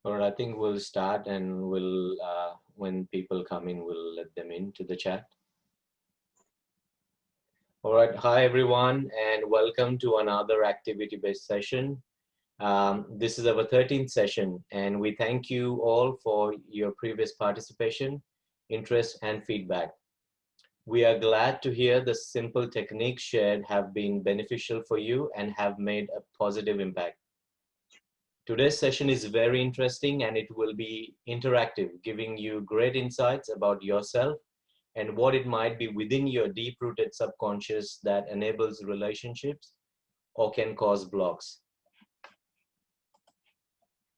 All right, I think we'll start and when people come in, we'll let them into the chat. All right, hi everyone, and welcome to another activity-based session. This is our 13th session, and we thank you all for your previous participation, interest, and feedback. We are glad to hear the simple techniques shared have been beneficial for you and have made a positive impact. Today's session is very interesting and it will be interactive, giving you great insights about yourself and what it might be within your deep-rooted subconscious that enables relationships or can cause blocks.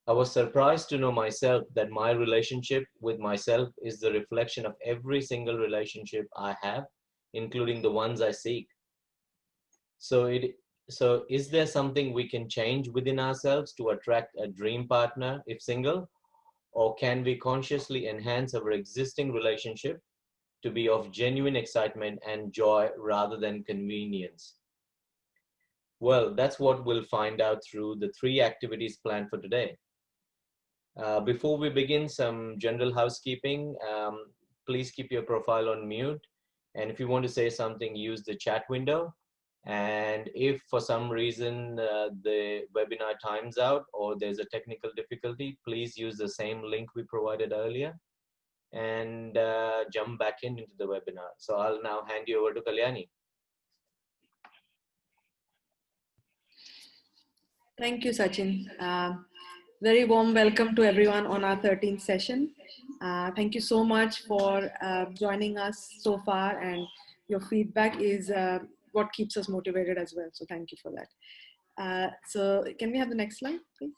I was surprised to know myself that my relationship with myself is the reflection of every single relationship I have, including the ones I seek. So is there something we can change within ourselves to attract a dream partner if single? Or can we consciously enhance our existing relationship to be of genuine excitement and joy rather than convenience? Well, that's what we'll find out through the 3 activities planned for today. Before we begin, some general housekeeping. Please keep your profile on mute. And if you want to say something, use the chat window. And if for some reason the webinar times out or there's a technical difficulty, please use the same link we provided earlier and jump back into the webinar. So I'll now hand you over to Kalyani. Thank you, Sachin. Very warm welcome to everyone on our 13th session. Thank you so much for joining us so far, and your feedback is what keeps us motivated as well. So thank you for that. So can we have the next slide, please?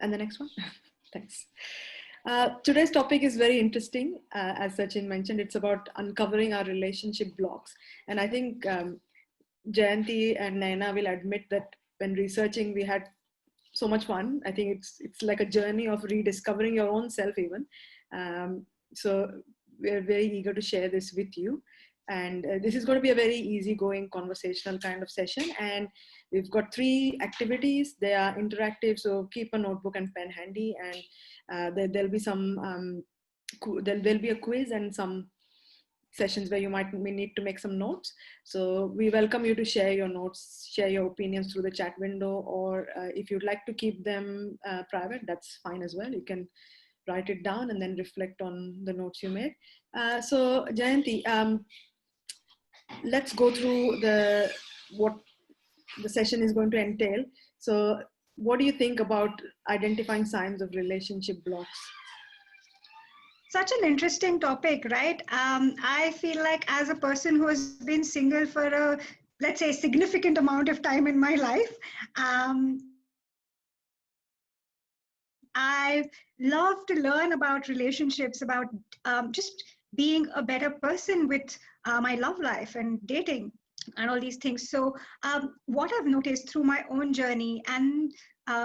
And the next one. Thanks. Today's topic is very interesting. As Sachin mentioned, it's about uncovering our relationship blocks. And I think Jayanti and Naina will admit that when researching, we had so much fun. I think it's like a journey of rediscovering your own self even. So we're very eager to share this with you. And this is going to be a very easygoing conversational kind of session. And we've got 3 activities. They are interactive, so keep a notebook and pen handy. And there'll be some, there'll be a quiz and some sessions where you might need to make some notes. So we welcome you to share your notes, share your opinions through the chat window, or if you'd like to keep them private, that's fine as well. You can write it down and then reflect on the notes you made. So Jayanti, let's go through what the session is going to entail. So what do you think about identifying signs of relationship blocks? Such an interesting topic, right? I feel like as a person who has been single for a, let's say, significant amount of time in my life, I love to learn about relationships, about just being a better person with my love life and dating and all these things. So what I've noticed through my own journey, and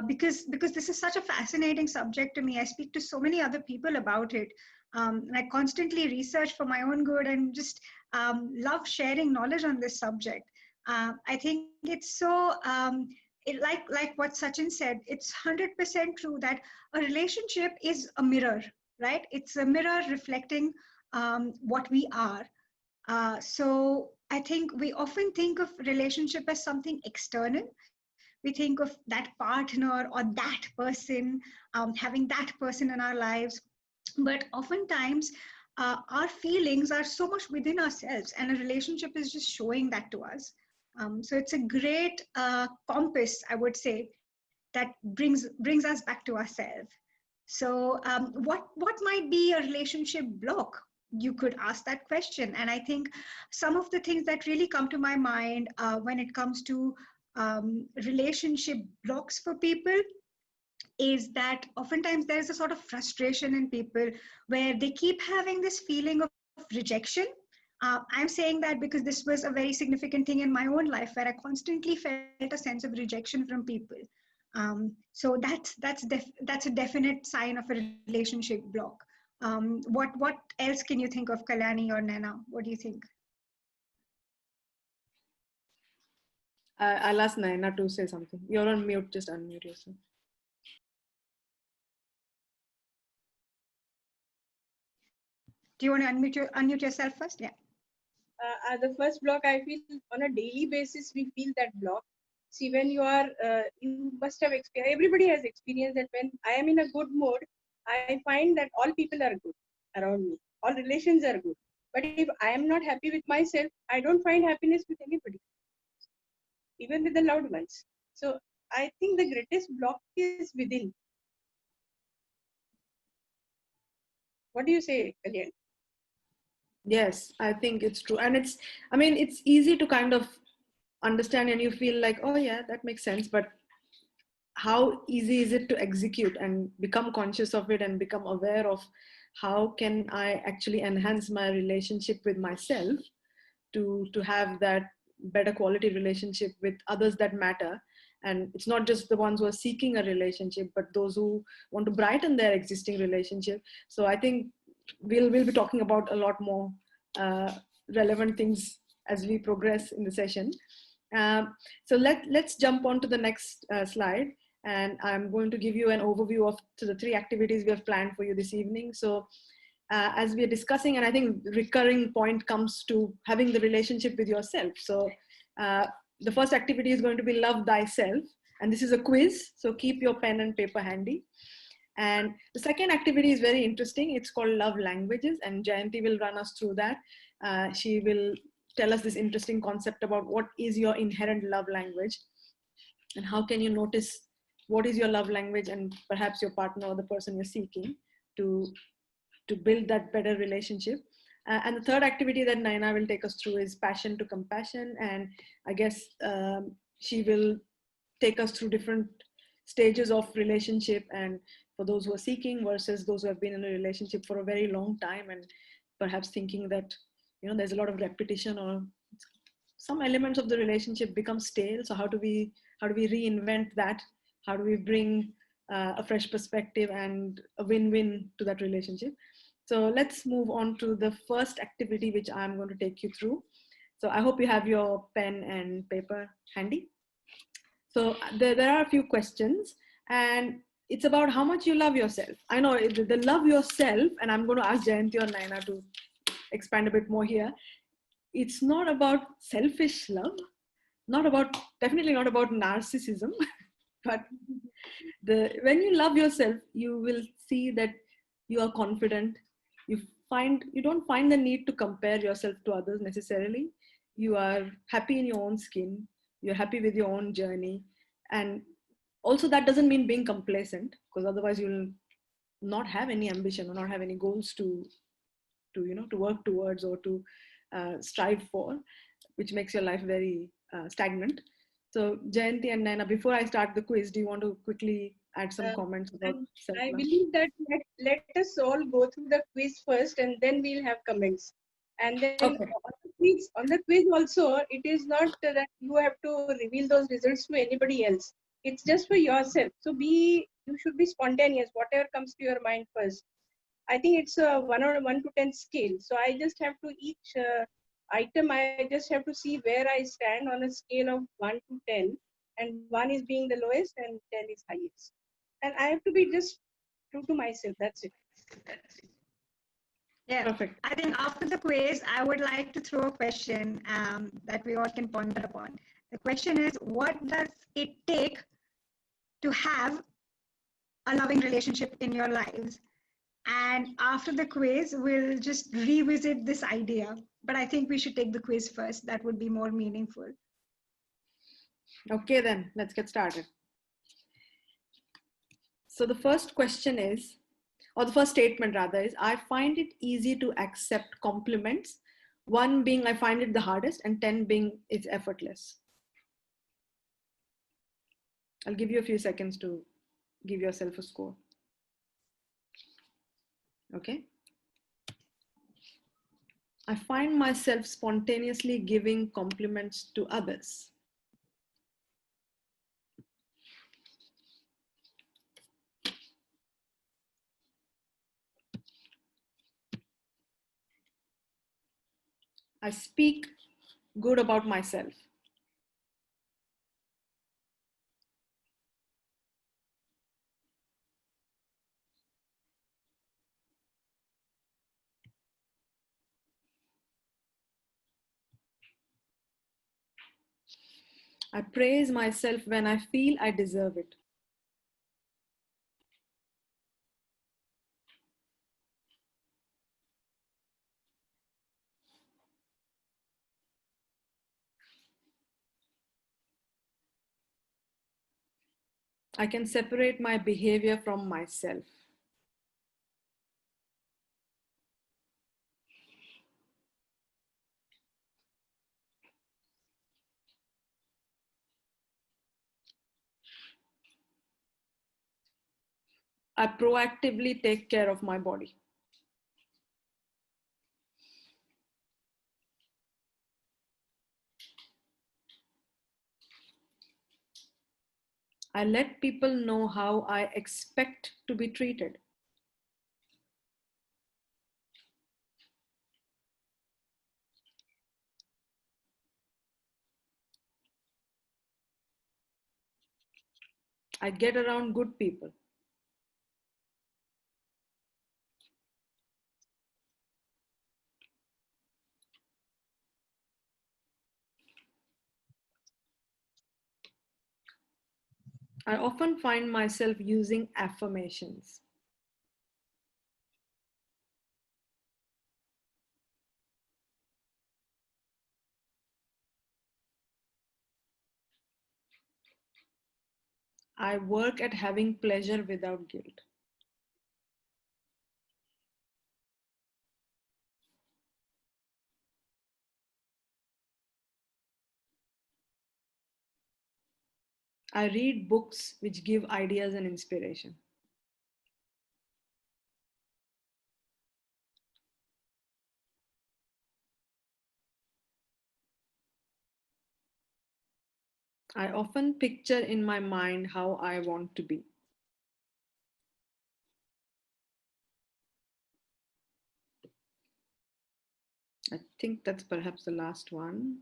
because this is such a fascinating subject to me, I speak to so many other people about it. And I constantly research for my own good and just love sharing knowledge on this subject. I think it's so, like what Sachin said, it's 100% true that a relationship is a mirror, right? It's a mirror reflecting what we are. So I think we often think of relationship as something external. We think of that partner or that person, having that person in our lives. But oftentimes, our feelings are so much within ourselves, and a relationship is just showing that to us. So it's a great compass, I would say, that brings us back to ourselves. So what might be a relationship block? You could ask that question. And I think some of the things that really come to my mind when it comes to relationship blocks for people is that oftentimes there's a sort of frustration in people where they keep having this feeling of rejection. I'm saying that because this was a very significant thing in my own life where I constantly felt a sense of rejection from people. So that's a definite sign of a relationship block. What else can you think of, Kalyani or Naina? What do you think? I'll ask Naina to say something. You're on mute, just unmute yourself. Do you want to unmute yourself first? Yeah. The first block, I feel on a daily basis, we feel that block. See, when you are, you must have experienced, everybody has experienced that when I am in a good mood, I find that all people are good around me. All relations are good. But if I am not happy with myself, I don't find happiness with anybody, even with the loved ones. So I think the greatest block is within. What do you say, Kalyan? Yes, I think it's true. And it's easy to kind of understand and you feel like, oh yeah, that makes sense. But how easy is it to execute and become conscious of it and become aware of how can I actually enhance my relationship with myself to have that better quality relationship with others that matter. And it's not just the ones who are seeking a relationship, but those who want to brighten their existing relationship. So I think we'll be talking about a lot more relevant things as we progress in the session. So let's jump on to the next slide. And I'm going to give you an overview of the 3 activities we have planned for you this evening. So as we are discussing, and I think recurring point comes to having the relationship with yourself. So the first activity is going to be love thyself. And this is a quiz. So keep your pen and paper handy. And the second activity is very interesting. It's called love languages. And Jayanti will run us through that. She will tell us this interesting concept about what is your inherent love language and how can you notice what is your love language and perhaps your partner or the person you're seeking to build that better relationship. And the third activity that Naina will take us through is passion to compassion. And I guess she will take us through different stages of relationship and for those who are seeking versus those who have been in a relationship for a very long time and perhaps thinking that, there's a lot of repetition or some elements of the relationship become stale. So how do we reinvent that? How do we bring a fresh perspective and a win-win to that relationship? So let's move on to the first activity, which I'm going to take you through. So I hope you have your pen and paper handy. So there are a few questions, and it's about how much you love yourself. I know the love yourself, and I'm going to ask Jayanti or Naina to expand a bit more here. It's not about selfish love, definitely not about narcissism, but when you love yourself, you will see that you are confident. You don't find the need to compare yourself to others necessarily. You are happy in your own skin. You're happy with your own journey. And also that doesn't mean being complacent, because otherwise you'll not have any ambition or not have any goals to work towards or to strive for, which makes your life very stagnant. So Jayanti and Naina, before I start the quiz, do you want to quickly add some comments about I self-love? believe that let us all go through the quiz first and then we'll have comments. And then Okay. on the quiz also, it is not that you have to reveal those results to anybody else. It's just for yourself. So you should be spontaneous, whatever comes to your mind first. I think it's a 1 to 10 scale. So I just have to each item, I just have to see where I stand on a scale of 1 to 10. And 1 is being the lowest and 10 is highest. And I have to be just true to myself. That's it. Yeah. Perfect. I think after the quiz, I would like to throw a question that we all can ponder upon. The question is, what does it take to have a loving relationship in your lives? And after the quiz, we'll just revisit this idea. But I think we should take the quiz first. That would be more meaningful. Okay, then let's get started. So the first question is, or the first statement rather is, I find it easy to accept compliments. 1 being I find it the hardest, and 10 being it's effortless. I'll give you a few seconds to give yourself a score. Okay. I find myself spontaneously giving compliments to others. I speak good about myself. I praise myself when I feel I deserve it. I can separate my behavior from myself. I proactively take care of my body. I let people know how I expect to be treated. I get around good people. I often find myself using affirmations. I work at having pleasure without guilt. I read books which give ideas and inspiration. I often picture in my mind how I want to be. I think that's perhaps the last one.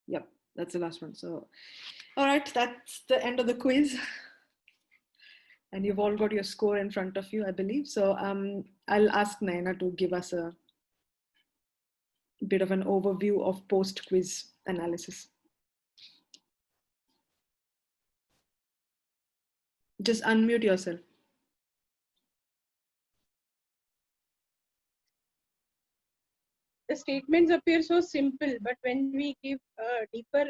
Yep, that's the last one. So, all right, that's the end of the quiz. And you've all got your score in front of you, I believe. So I'll ask Naina to give us a bit of an overview of post-quiz analysis. Just unmute yourself. The statements appear so simple, but when we give a deeper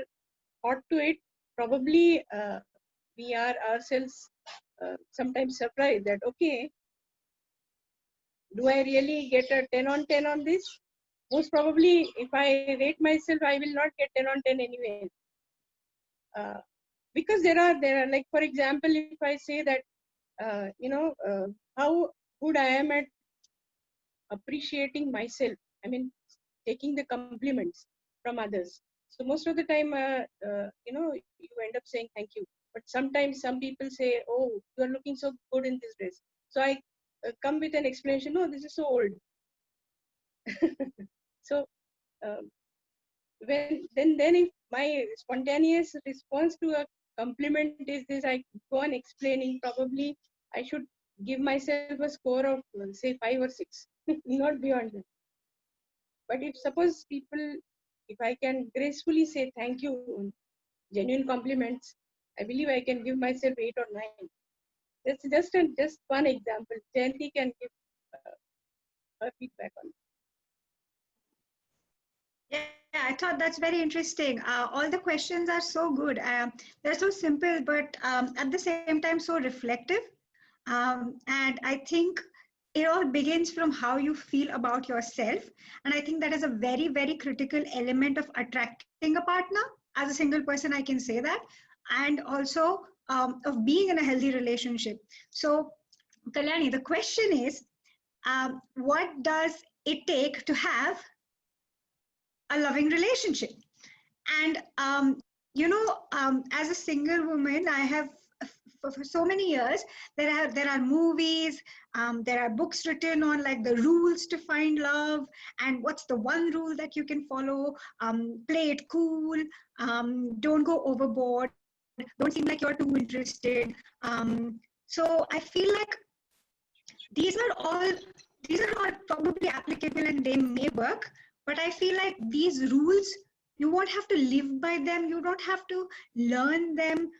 thought to it, probably we are ourselves sometimes surprised that, okay, do I really get a 10 on 10 on this? Most probably, if I rate myself, I will not get 10 on 10 anyway. Because there are like, for example, if I say that, how good I am at appreciating myself, I mean, taking the compliments from others. So most of the time, you end up saying thank you. But sometimes some people say, oh, you are looking so good in this dress. So I come with an explanation, no, this is so old. So um, then if my spontaneous response to a compliment is this, I go on explaining, probably I should give myself a score of say 5 or 6, not beyond that. But if suppose people, if I can gracefully say thank you, genuine compliments, I believe I can give myself 8 or 9. That's just one example. Jayanti can give her feedback on it. Yeah, I thought that's very interesting. All the questions are so good. They're so simple, but at the same time, so reflective. And I think it all begins from how you feel about yourself. And I think that is a very, very critical element of attracting a partner. As a single person, I can say that. And also of being in a healthy relationship. So, Kalyani, the question is, what does it take to have a loving relationship? And as a single woman, I have for so many years, there are movies, there are books written on like the rules to find love, and what's the one rule that you can follow. Play it cool, don't go overboard, don't seem like you're too interested. So I feel like these are all these are all probably applicable and they may work, but I feel like these rules You won't have to live by them. You don't have to learn them.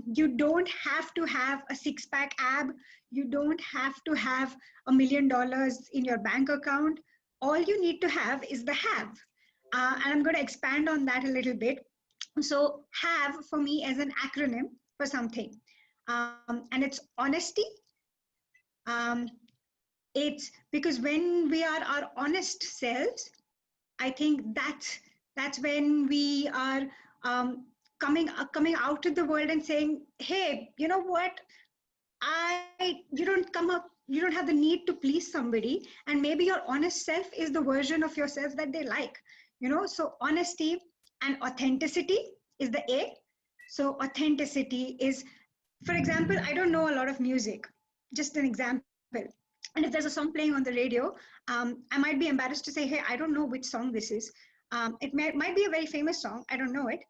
You don't have to have a six-pack ab. You don't have to have $1 million in your bank account. All you need to have is the have. And I'm going to expand on that a little bit. So have for me as an acronym for something. And it's honesty. Um, it's because when we are our honest selves, I think that's when we are um, coming out to the world and saying, hey, you know what, you don't have the need to please somebody, and maybe your honest self is the version of yourself that they like, so honesty and authenticity is the A. So authenticity is, for example, I don't know a lot of music, just an example. And if there's a song playing on the radio, I might be embarrassed to say, hey, I don't know which song this is. Might be a very famous song. I don't know it.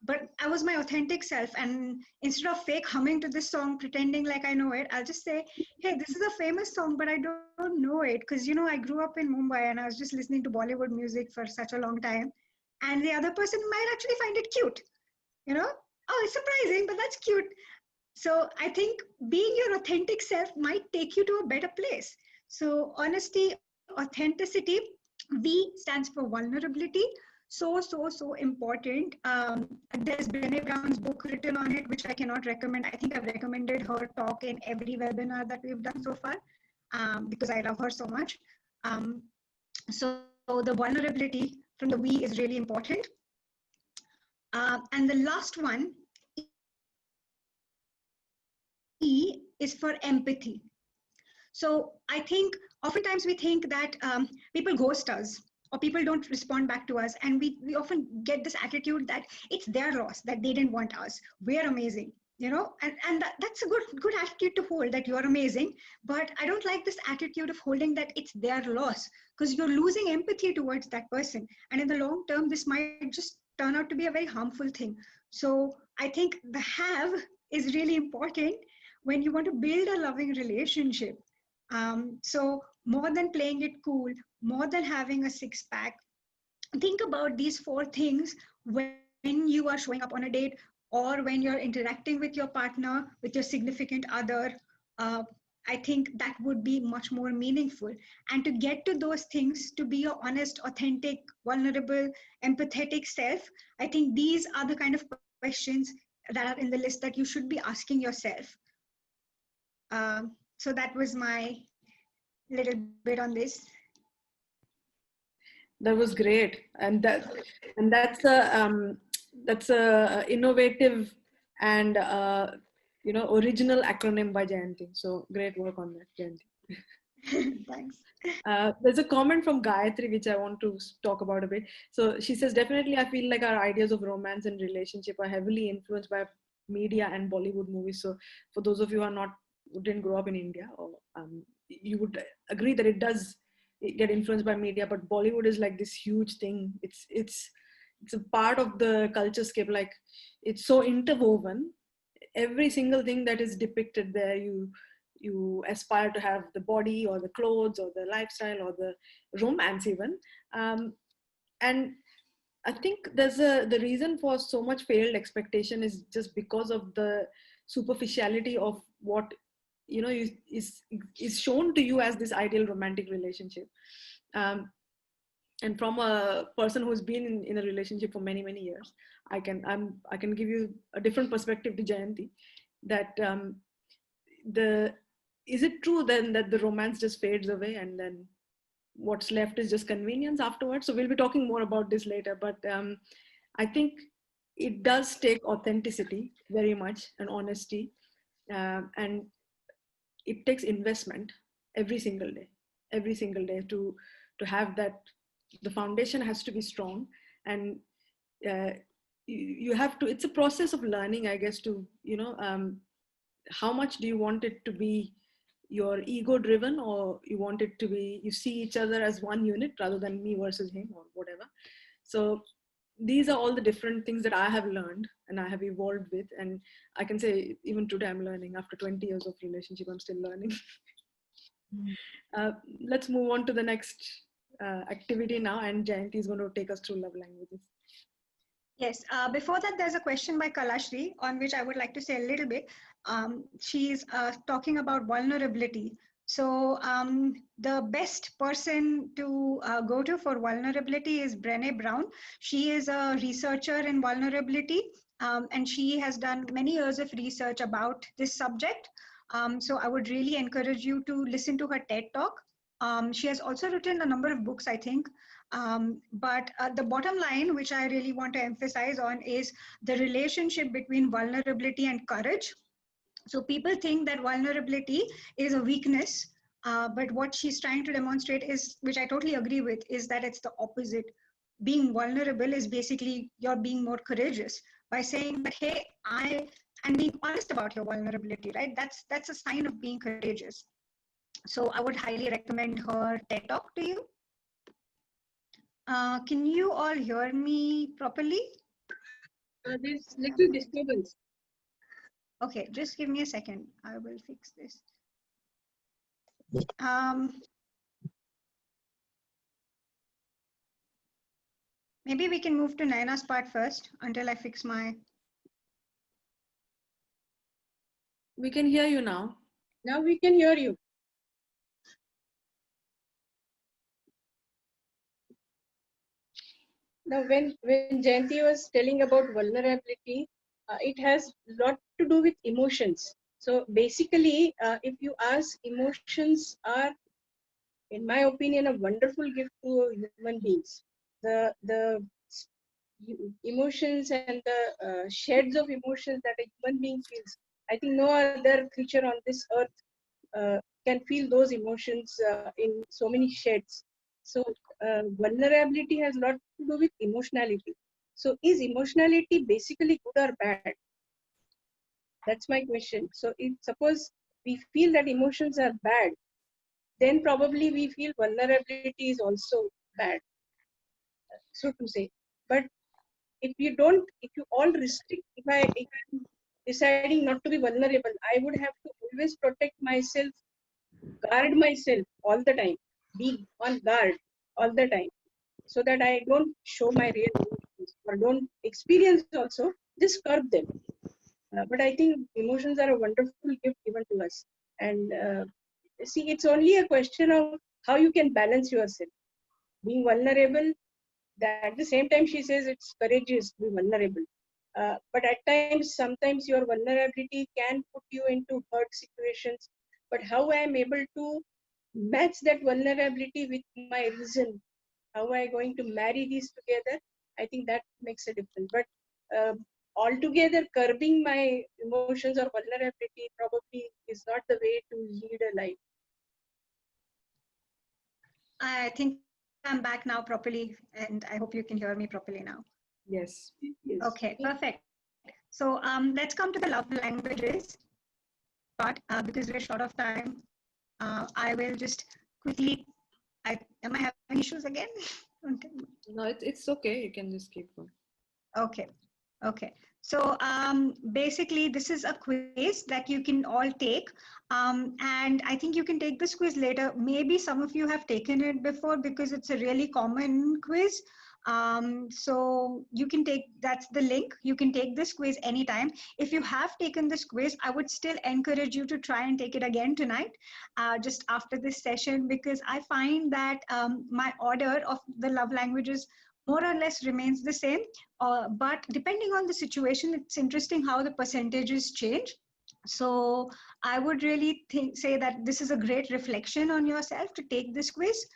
But I was my authentic self. And instead of fake humming to this song, pretending like I know it, I'll just say, hey, this is a famous song, but I don't know it. Because, I grew up in Mumbai and I was just listening to Bollywood music for such a long time. And the other person might actually find it cute, you know? Oh, it's surprising, but that's cute. So I think being your authentic self might take you to a better place. So honesty, authenticity, V stands for vulnerability. So important. There's Brene Brown's book written on it, which I cannot recommend. I think I've recommended her talk in every webinar that we've done so far, because I love her so much. So the vulnerability from the V is really important. And the last one, E, is for empathy. So I think oftentimes we think that people ghost us or people don't respond back to us. And we often get this attitude that it's their loss, that they didn't want us. We're amazing, and that's a good attitude to hold, that you're amazing. But I don't like this attitude of holding that it's their loss, because you're losing empathy towards that person. And in the long term, this might just turn out to be a very harmful thing. So I think the have is really important when you want to build a loving relationship. So more than playing it cool, more than having a six pack, think about these four things when you are showing up on a date, or when you're interacting with your partner, with your significant other. Uh, I think that would be much more meaningful. And to get to those things, to be your honest, authentic, vulnerable, empathetic self, I think these are the kind of questions that are in the list that you should be asking yourself. So that was my little bit on this. That was great, and that's a innovative and original acronym by Jayanti. So great work on that, Jayanti. Thanks. There's a comment from Gayatri which I want to talk about a bit. So she says, definitely I feel like our ideas of romance and relationship are heavily influenced by media and Bollywood movies. So for those of you who didn't grow up in India, or you would agree that it does get influenced by media, but Bollywood is like this huge thing. It's a part of the culture scape. Like, it's so interwoven. Every single thing that is depicted there, you aspire to have the body or the clothes or the lifestyle or the romance even. And I think the reason for so much failed expectation is just because of the superficiality of what is shown to you as this ideal romantic relationship. And from a person who's been in a relationship for many years, I can give you a different perspective to Jayanti, that is it true then that the romance just fades away and then what's left is just convenience afterwards? So we'll be talking more about this later, but I think it does take authenticity very much, and honesty, and it takes investment every single day to have that. The foundation has to be strong, and you have to, it's a process of learning, I guess, to how much do you want it to be your ego driven, or you want it to be, you see each other as one unit rather than me versus him or whatever. So these are all the different things that I have learned and I have evolved with. And I can say even today I'm learning. After 20 years of relationship, I'm still learning. Let's move on to the next activity now, and Jayanti is going to take us through love languages. Yes, before that, there's a question by Kalashri on which I would like to say a little bit. She's talking about vulnerability. So the best person to go to for vulnerability is Brené Brown. She is a researcher in vulnerability, and she has done many years of research about this subject. So I would really encourage you to listen to her TED Talk. She has also written a number of books, I think. But the bottom line, which I really want to emphasize on, is the relationship between vulnerability and courage. So people think that vulnerability is a weakness, but what she's trying to demonstrate is, which I totally agree with, is that it's the opposite. Being vulnerable is basically you're being more courageous by saying that, hey, and being honest about your vulnerability, right? That's a sign of being courageous. So I would highly recommend her TED Talk to you. Can you all hear me properly? There's little disturbance. Okay, just give me a second. I will fix this. Maybe we can move to Naina's part first until I fix my... We can hear you now. Now we can hear you. Now, when Jayanti was telling about vulnerability, it has a lot to do with emotions. So basically, if you ask, emotions are, in my opinion, a wonderful gift to human beings. The emotions and the shades of emotions that a human being feels, I think no other creature on this earth can feel those emotions in so many shades. So vulnerability has a lot to do with emotionality. So is emotionality basically good or bad? That's my question. So if suppose we feel that emotions are bad, then probably we feel vulnerability is also bad, so to say. But if you all restrict, if I'm deciding not to be vulnerable, I would have to always protect myself, guard myself all the time, be on guard all the time, so that I don't show my real emotions or don't experience also, just curb them. But I think emotions are a wonderful gift given to us. And see, it's only a question of how you can balance yourself. Being vulnerable, that at the same time she says it's courageous to be vulnerable. But at times, sometimes your vulnerability can put you into hurt situations. But how I am able to match that vulnerability with my reason, how am I going to marry these together? I think that makes a difference. But altogether, curbing my emotions or vulnerability probably is not the way to lead a life. I think I'm back now properly, and I hope you can hear me properly now. Yes. Yes. Okay, perfect. So let's come to the love languages part, because we're short of time. I will just quickly, am I having issues again? No, it's okay. You can just keep going. Okay. Okay. So basically, this is a quiz that you can all take. And I think you can take this quiz later. Maybe some of you have taken it before because it's a really common quiz. So you can take, that's the link. You can take this quiz anytime. If you have taken this quiz, I would still encourage you to try and take it again tonight, just after this session, because I find that my order of the love languages more or less remains the same. But depending on the situation, it's interesting how the percentages change. So I would really say that this is a great reflection on yourself to take this quiz.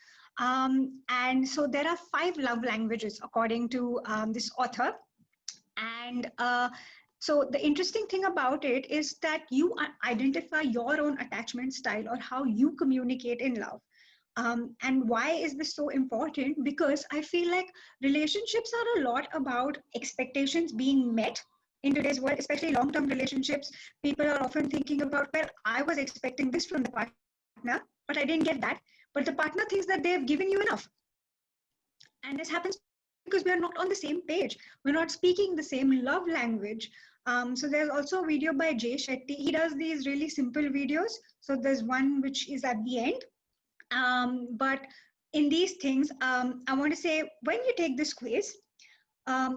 And so there are 5 love languages according to this author. And so the interesting thing about it is that you identify your own attachment style or how you communicate in love. And why is this so important? Because I feel like relationships are a lot about expectations being met in today's world, especially long-term relationships. People are often thinking about, well, I was expecting this from the partner, but I didn't get that. But the partner thinks that they've given you enough. And this happens because we are not on the same page. We're not speaking the same love language. So there's also a video by Jay Shetty. He does these really simple videos. So there's one which is at the end. But in these things, I want to say when you take this quiz,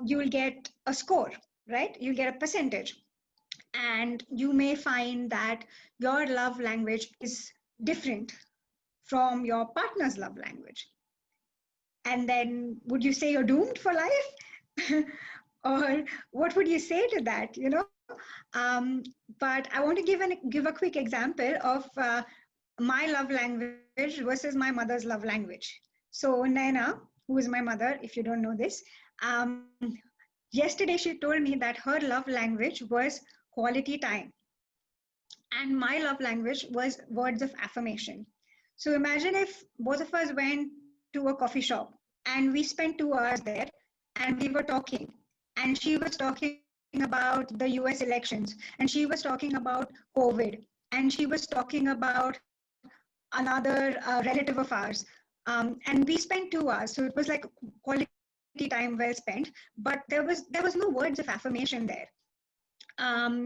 you will get a score, right? You'll get a percentage. And you may find that your love language is different from your partner's love language. And then would you say you're doomed for life? Or what would you say to that, you know? But I want to give a quick example of my love language versus my mother's love language. So Naina, who is my mother, if you don't know this, um, yesterday she told me that her love language was quality time, and my love language was words of affirmation. So imagine if both of us went to a coffee shop and we spent 2 hours there and we were talking, and she was talking about the US elections, and she was talking about COVID, and she was talking about another relative of ours. And we spent 2 hours. So it was like quality time well spent, but there was no words of affirmation there.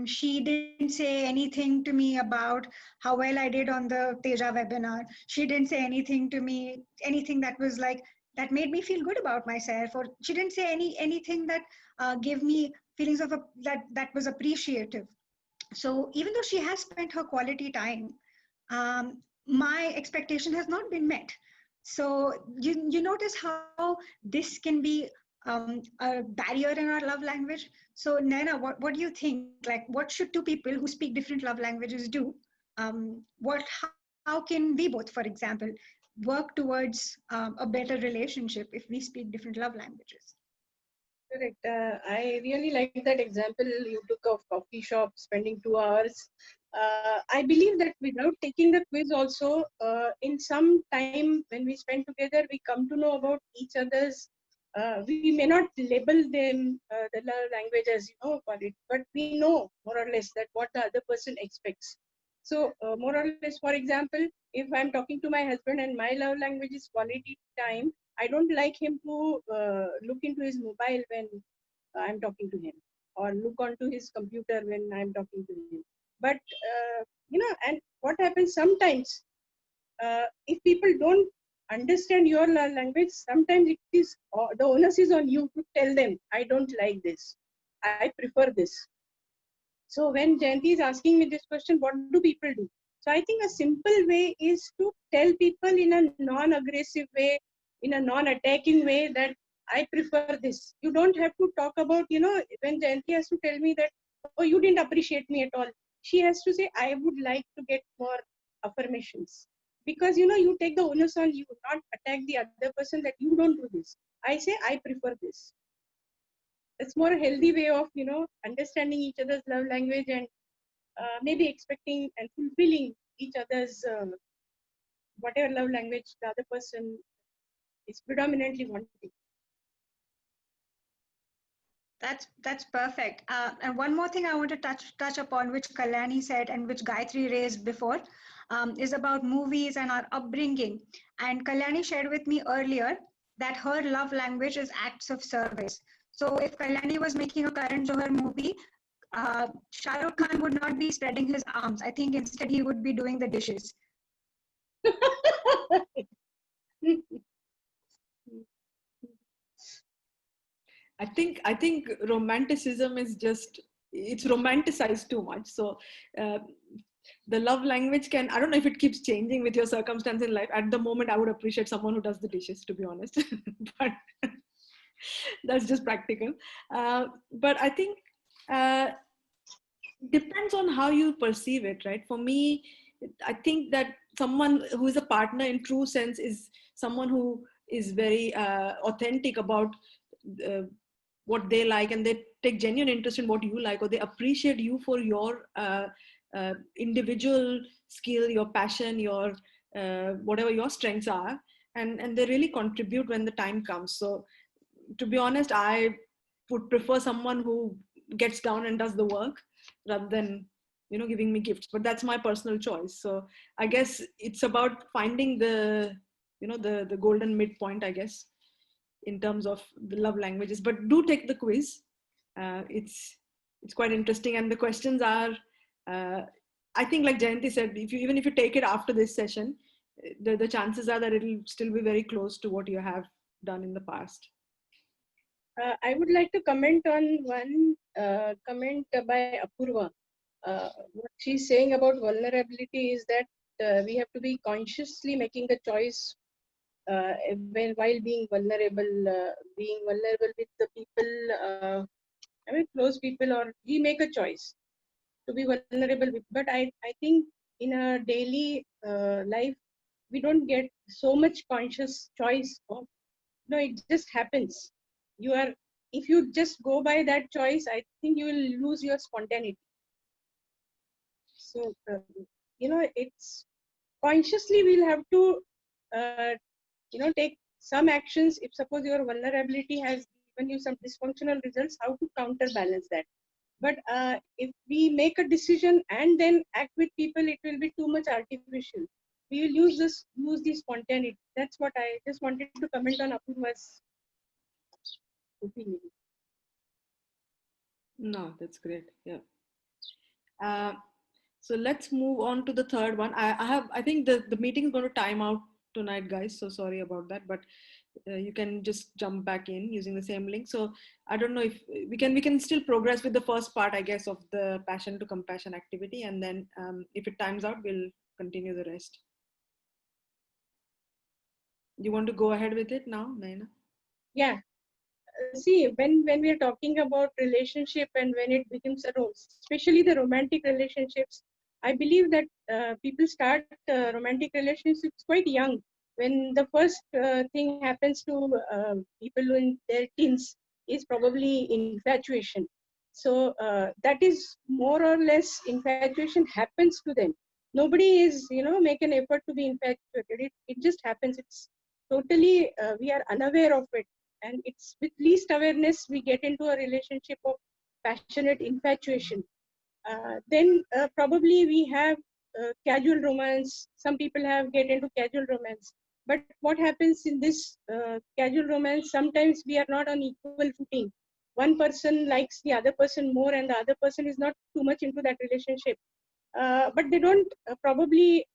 She didn't say anything to me about how well I did on the Teja webinar. She didn't say anything to me, anything that was like that made me feel good about myself, or she didn't say anything that gave me feelings of that was appreciative. So even though she has spent her quality time, my expectation has not been met. So you notice how this can be a barrier in our love language. So Naina, what do you think? Like, what should two people who speak different love languages do? How can we both, for example, work towards a better relationship if we speak different love languages? Correct. I really like that example you took of coffee shop spending 2 hours. I believe that without taking the quiz also, in some time when we spend together, we come to know about each other's. We may not label them the love language as for it, but we know more or less that what the other person expects. So more or less, for example, if I'm talking to my husband and my love language is quality time, I don't like him to look into his mobile when I'm talking to him, or look onto his computer when I'm talking to him. But and what happens sometimes, if people don't understand your language, sometimes it is the onus is on you to tell them, I don't like this, I prefer this. So when Jayanti is asking me this question, what do people do? So I think a simple way is to tell people in a non-aggressive way, in a non-attacking way, that I prefer this. You don't have to talk about, when Jayanti has to tell me that, oh, you didn't appreciate me at all. She has to say, I would like to get more affirmations. Because, you take the onus on you, not attack the other person that you don't do this. I say, I prefer this. It's more a healthy way of understanding each other's love language, and maybe expecting and fulfilling each other's whatever love language the other person is predominantly wanting. That's perfect. And one more thing I want to touch upon, which Kalyani said and which Gayatri raised before, is about movies and our upbringing. And Kalyani shared with me earlier that her love language is acts of service. So if Kalyani was making a Karan Johar movie, Shah Rukh Khan would not be spreading his arms. I think instead he would be doing the dishes. I think romanticism is just, it's romanticized too much. So the love language can, I don't know if it keeps changing with your circumstance in life. At the moment, I would appreciate someone who does the dishes, to be honest. But that's just practical. But I think depends on how you perceive it, right? For me, I think that someone who is a partner in true sense is someone who is very authentic about what they like, and they take genuine interest in what you like, or they appreciate you for your individual skill, your passion, your whatever your strengths are, and they really contribute when the time comes. So to be honest, I would prefer someone who gets down and does the work rather than giving me gifts. But that's my personal choice. So I guess it's about finding the the golden midpoint, I guess, in terms of the love languages. But do take the quiz. It's quite interesting, and the questions are I think, like Jayanti said, even if you take it after this session, the chances are that it'll still be very close to what you have done in the past. I would like to comment on one comment by Apurva. What she's saying about vulnerability is that we have to be consciously making the choice while being vulnerable with the people, close people, or we make a choice to be vulnerable with. But I think in a daily life, we don't get so much conscious choice of, no, it just happens. If you just go by that choice, I think you will lose your spontaneity. So, it's consciously we'll have to, take some actions. If suppose your vulnerability has given you some dysfunctional results, how to counterbalance that. But if we make a decision and then act with people, it will be too much artificial. We will lose the spontaneity. That's what I just wanted to comment on Apurva's opinion. No, that's great. Yeah. So let's move on to the third one. I think the meeting is going to time out tonight, guys. So sorry about that, but you can just jump back in using the same link. So I don't know if we can still progress with the first part, I guess, of the passion to compassion activity, and then if it times out, we'll continue the rest. You want to go ahead with it now, Naina? Yeah. See, when we are talking about relationship and when it becomes a role, especially the romantic relationships, I believe that people start romantic relationships quite young. When the first thing happens to people in their teens is probably infatuation. So that is more or less infatuation happens to them. Nobody is, make an effort to be infatuated. It just happens. It's totally, we are unaware of it, and it's with least awareness we get into a relationship of passionate infatuation. Then probably we have casual romance. Some people have get into casual romance, but what happens in this casual romance, sometimes we are not on equal footing. One person likes the other person more and the other person is not too much into that relationship, but they don't probably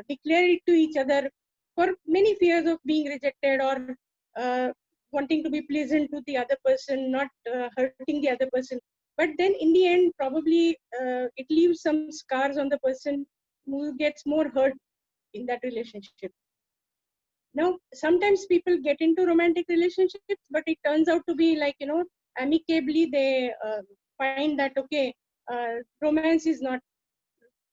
declare it to each other for many fears of being rejected, or uh, wanting to be pleasant to the other person, not hurting the other person. But then in the end, probably it leaves some scars on the person who gets more hurt in that relationship. Now, sometimes people get into romantic relationships, but it turns out to be like, amicably they find that, okay, romance is not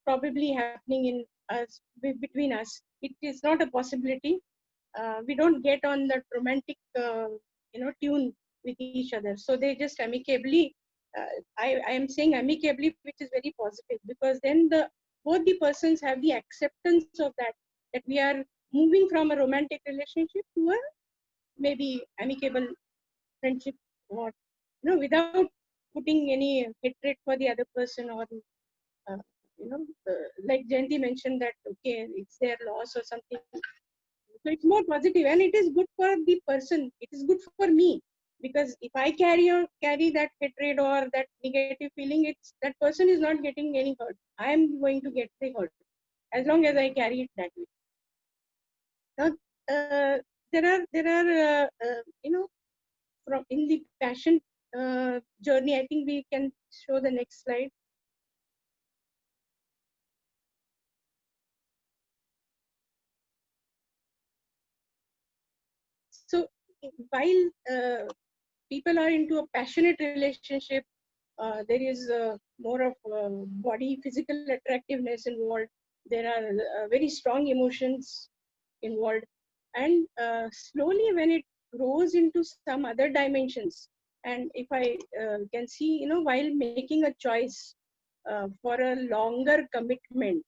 probably happening in us, between us. It is not a possibility. We don't get on that romantic, tune with each other. So they just amicably. I am saying amicably, which is very positive, because then both the persons have the acceptance of that we are moving from a romantic relationship to a maybe amicable friendship, or without putting any hatred for the other person, or uh, like Jayanti mentioned that, okay, it's their loss or something. So it's more positive, and it is good for the person. It is good for me, because if I carry that hatred or that negative feeling, it's that person is not getting any hurt. I am going to get the hurt as long as I carry it that way. Now, there are from in the passion journey. I think we can show the next slide. So while people are into a passionate relationship, there is more of body physical attractiveness involved. There are very strong emotions involved, and slowly when it grows into some other dimensions, and if I can see, while making a choice for a longer commitment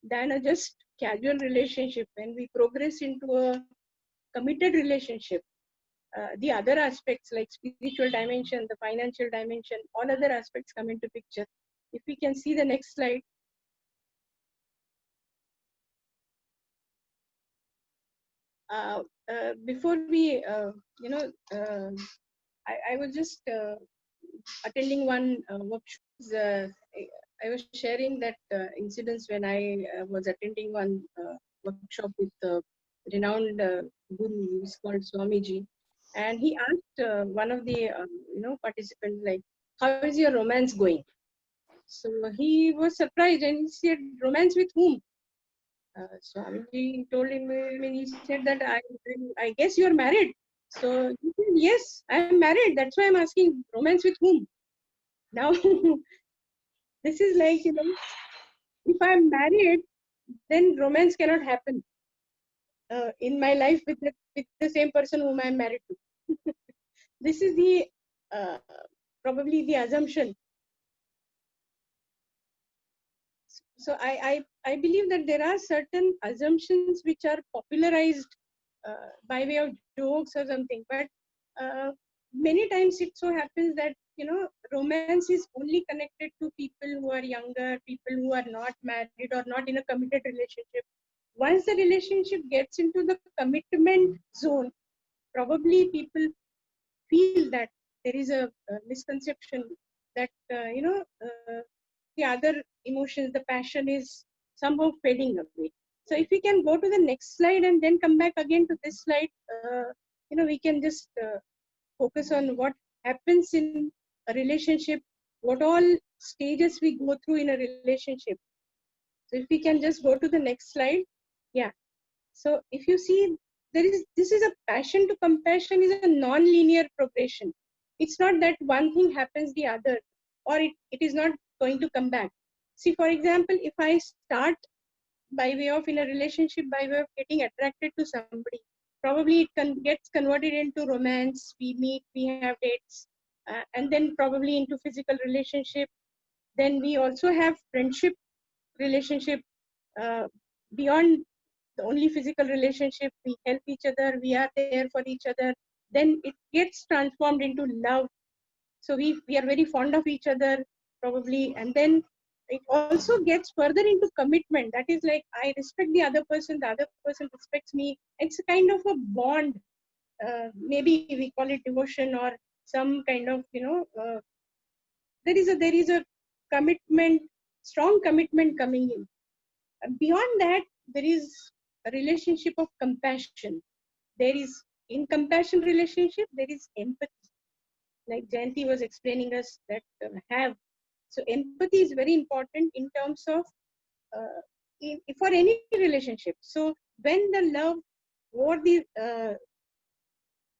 than a just casual relationship, when we progress into a committed relationship, the other aspects like spiritual dimension, the financial dimension, all other aspects come into picture. If we can see the next slide. Before we, I was just attending one workshop. I was sharing that incidents when I was attending one workshop with renowned guru, who is called Swamiji, and he asked one of the participants, like, "How is your romance going?" So he was surprised and he said, "Romance with whom?" Swamiji told him, he said that I guess you are married. So he said, "Yes, I am married. That's why I'm asking, romance with whom?" Now, this is like, if I'm married, then romance cannot happen in my life with the same person whom I'm married to. This is the uh, probably the assumption. So I believe that there are certain assumptions which are popularized by way of jokes or something, but many times it so happens that romance is only connected to people who are younger, people who are not married or not in a committed relationship. Once the relationship gets into the commitment zone, probably people feel that there is a misconception that the other emotions, the passion is somehow fading away. So if we can go to the next slide and then come back again to this slide, we can just focus on what happens in a relationship, what all stages we go through in a relationship. So if we can just go to the next slide. Yeah. So if you see, this is a passion to compassion is a non-linear progression. It's not that one thing happens the other, or it is not going to come back. See, for example, if I start by way of in a relationship, by way of getting attracted to somebody, probably it gets converted into romance. We meet, we have dates, and then probably into physical relationship. Then we also have friendship relationship beyond the only physical relationship. We help each other, we are there for each other. Then it gets transformed into love. So we are very fond of each other, probably. And then it also gets further into commitment. That is like, I respect the other person respects me. It's a kind of a bond. Maybe we call it devotion or some kind of, there is a commitment, strong commitment coming in. Beyond that, there is a relationship of compassion. There is, in compassion relationship, there is empathy. Like Jayanti was explaining us that have. So empathy is very important in terms of for any relationship. So when the love or the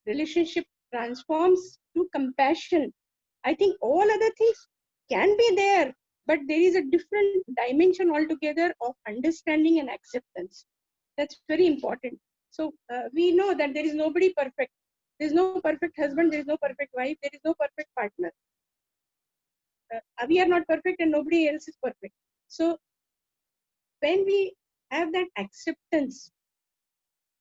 relationship transforms to compassion, I think all other things can be there, but there is a different dimension altogether of understanding and acceptance. That's very important. So we know that there is nobody perfect. There is no perfect husband, there is no perfect wife, there is no perfect partner. We are not perfect and nobody else is perfect. So when we have that acceptance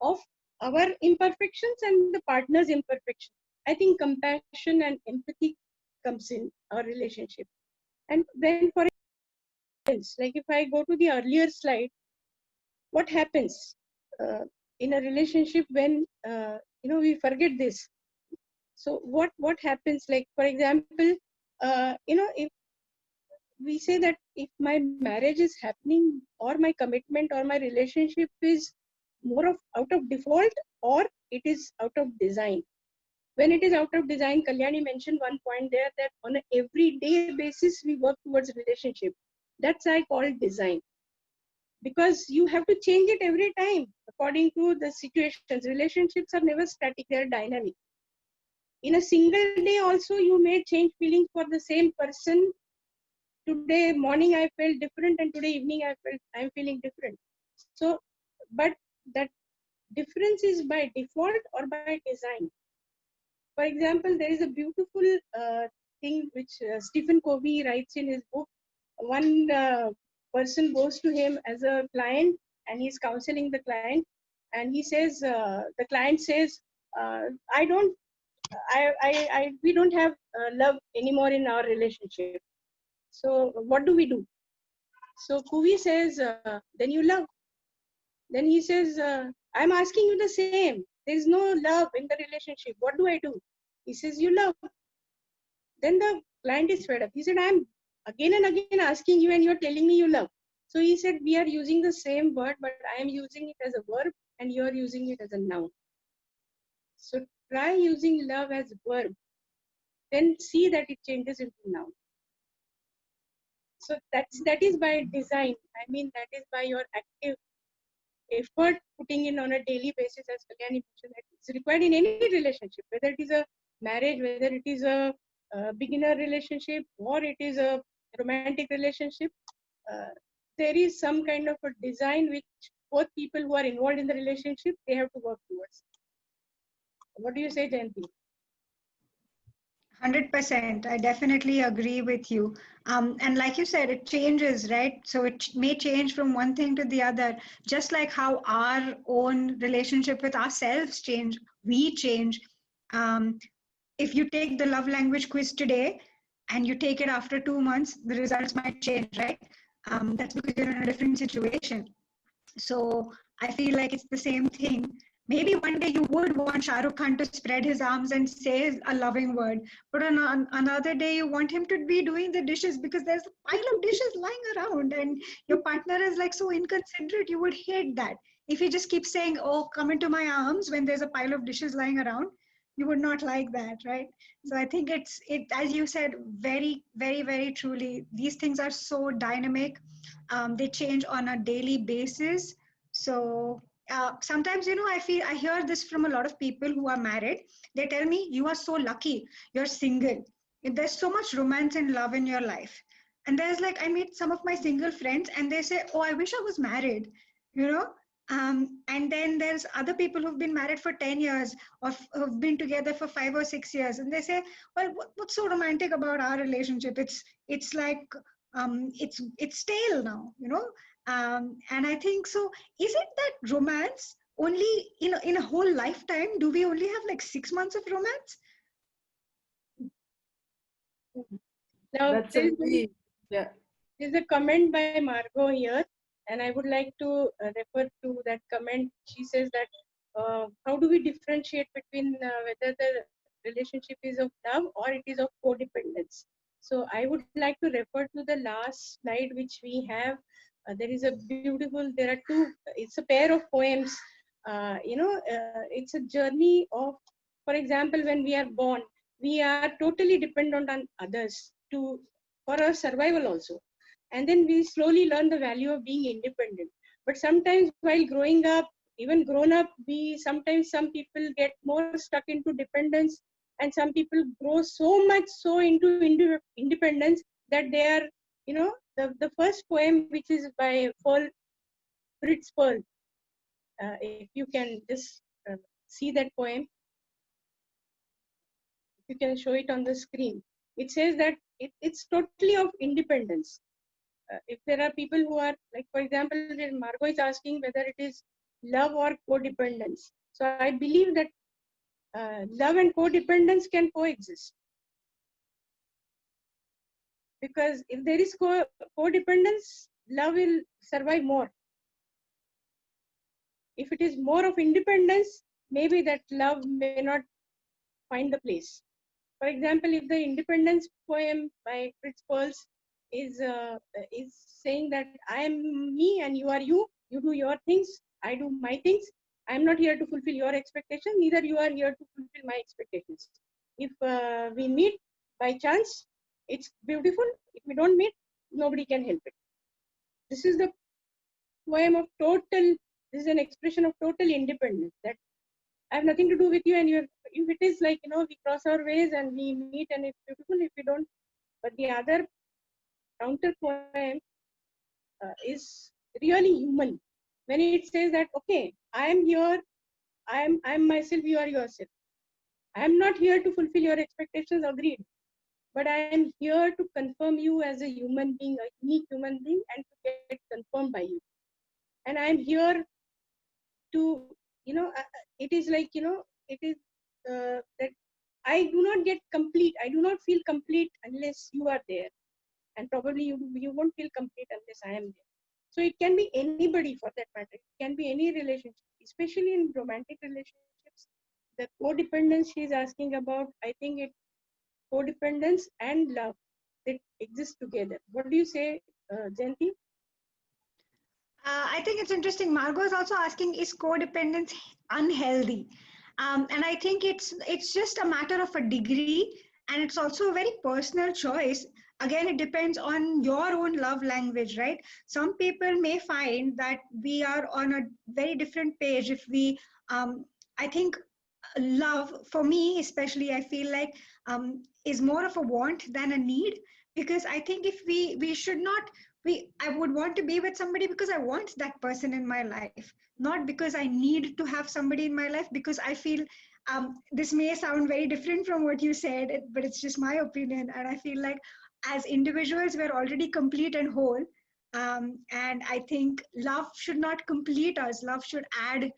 of our imperfections and the partner's imperfection, I think compassion and empathy comes in our relationship. And then, for instance, like if I go to the earlier slide, what happens in a relationship when we forget this? So what happens? Like, for example, if we say that if my marriage is happening, or my commitment or my relationship is more of out of default, or it is out of design. When it is out of design, Kalyani mentioned one point there, that on an everyday basis we work towards relationship. That's I call design, because you have to change it every time according to the situations. Relationships are never static, they are dynamic. In a single day also, you may change feelings for the same person. Today morning I felt different, and today evening I'm feeling different. So, but that difference is by default or by design. For example, there is a beautiful thing which Stephen Covey writes in his book. One person goes to him as a client, and he's counseling the client, and he says, the client says, I don't, we don't have love anymore in our relationship. So what do we do? So Covey says, then you love. Then he says, I'm asking you the same. There is no love in the relationship. What do I do? He says, you love. Then the client is fed up. He said, I'm again and again asking you, and you're telling me you love. So he said, we are using the same word, but I am using it as a verb and you are using it as a noun. So try using love as a verb, then see that it changes into noun. So that is by design. I mean, that is by your active effort putting in on a daily basis, as Kalyani mentioned, that it's required in any relationship, whether it is a marriage, whether it is a beginner relationship, or it is a romantic relationship. Uh, there is some kind of a design which both people who are involved in the relationship, they have to work towards. What do you say, Jayanti? 100%. I definitely agree with you. And like you said, it changes, right? So it may change from one thing to the other, just like how our own relationship with ourselves change, we change. Um, if you take the love language quiz today and you take it after 2 months, the results might change, right? That's because you're in a different situation. So I feel like it's the same thing. Maybe one day you would want Shah Rukh Khan to spread his arms and say a loving word, but on another day you want him to be doing the dishes because there's a pile of dishes lying around, and your partner is like so inconsiderate. You would hate that. If he just keeps saying, "Oh, come into my arms," when there's a pile of dishes lying around, you would not like that, right? So I think it as you said, very, very, very truly. These things are so dynamic. They change on a daily basis. So sometimes, I hear this from a lot of people who are married. They tell me, you are so lucky, you're single. There's so much romance and love in your life. And there's like, I meet some of my single friends and they say, oh, I wish I was married, you know? And then there's other people who've been married for 10 years or who've been together for 5 or 6 years. And they say, well, what's so romantic about our relationship? It's like, it's stale now, and I think so. Is it that romance only in a whole lifetime? Do we only have like 6 months of romance? Now, That's a very, yeah. there's a comment by Margot here, and I would like to refer to that comment. She says that how do we differentiate between whether the relationship is of love or it is of codependence? So I would like to refer to the last slide which we have. There is a beautiful. There are two. It's a pair of poems. It's a journey of. For example, when we are born, we are totally dependent on others to for our survival also, and then we slowly learn the value of being independent. But sometimes while growing up, even grown up, we sometimes some people get more stuck into dependence, and some people grow so much so into independence that they are, the first poem, which is by Fritz Perl. If you can just see that poem, you can show it on the screen. It says that it's totally of independence. If there are people who are, like, for example, Margot is asking whether it is love or codependence. So I believe that love and codependence can coexist, because if there is codependence, love will survive more. If it is more of independence, maybe that love may not find the place. For example, if the independence poem by Fritz Perls is saying that I am me and you are you, you do your things, I do my things. I am not here to fulfill your expectations, neither you are here to fulfill my expectations. If we meet by chance, it's beautiful. If we don't meet, nobody can help it. This is the poem of total. This is an expression of total independence. That I have nothing to do with you, and if it is like, we cross our ways and we meet and it's beautiful. If we don't, but the other counter poem is really human when it says that, okay, I am here, I'm myself, you are yourself. I am not here to fulfill your expectations, agreed, but I am here to confirm you as a human being, a unique human being, and to get confirmed by you. And I am here to, it is like, it is that I do not get complete. I do not feel complete unless you are there, and probably you won't feel complete unless I am there. So it can be anybody for that matter. It can be any relationship, especially in romantic relationships. The codependence she is asking about, I think it codependence and love that exist together. What do you say, Jayanti? I think it's interesting. Margot is also asking, is codependence unhealthy? And I think it's just a matter of a degree, and it's also a very personal choice. Again, it depends on your own love language, right? Some people may find that we are on a very different page if we. I think love, for me especially, I feel like is more of a want than a need, because I think if we should not, we I would want to be with somebody because I want that person in my life, not because I need to have somebody in my life, because I feel this may sound very different from what you said, but it's just my opinion, and I feel like as individuals we're already complete and whole. And I think love should not complete us. Love should add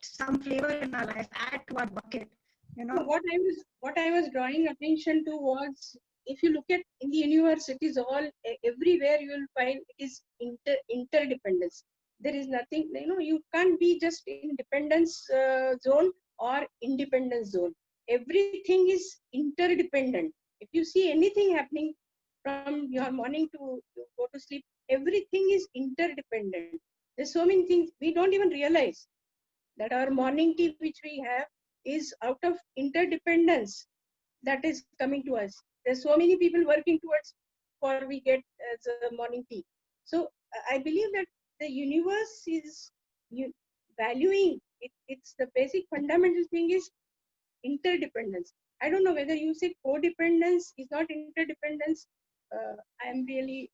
some flavor in our life, add to our bucket, you So know. what I was drawing attention to was, if you look at in the universe, it is all everywhere you will find it is interdependence. There is nothing, you can't be just in dependence zone or independence zone. Everything is interdependent. If you see anything happening from your morning to go to sleep, everything is interdependent. There's so many things we don't even realize, that our morning tea which we have is out of interdependence that is coming to us. There's so many people working towards for we get as a morning tea. So I believe that the universe is valuing it. It's the basic fundamental thing is interdependence. I don't know whether you say codependence is not interdependence. I am really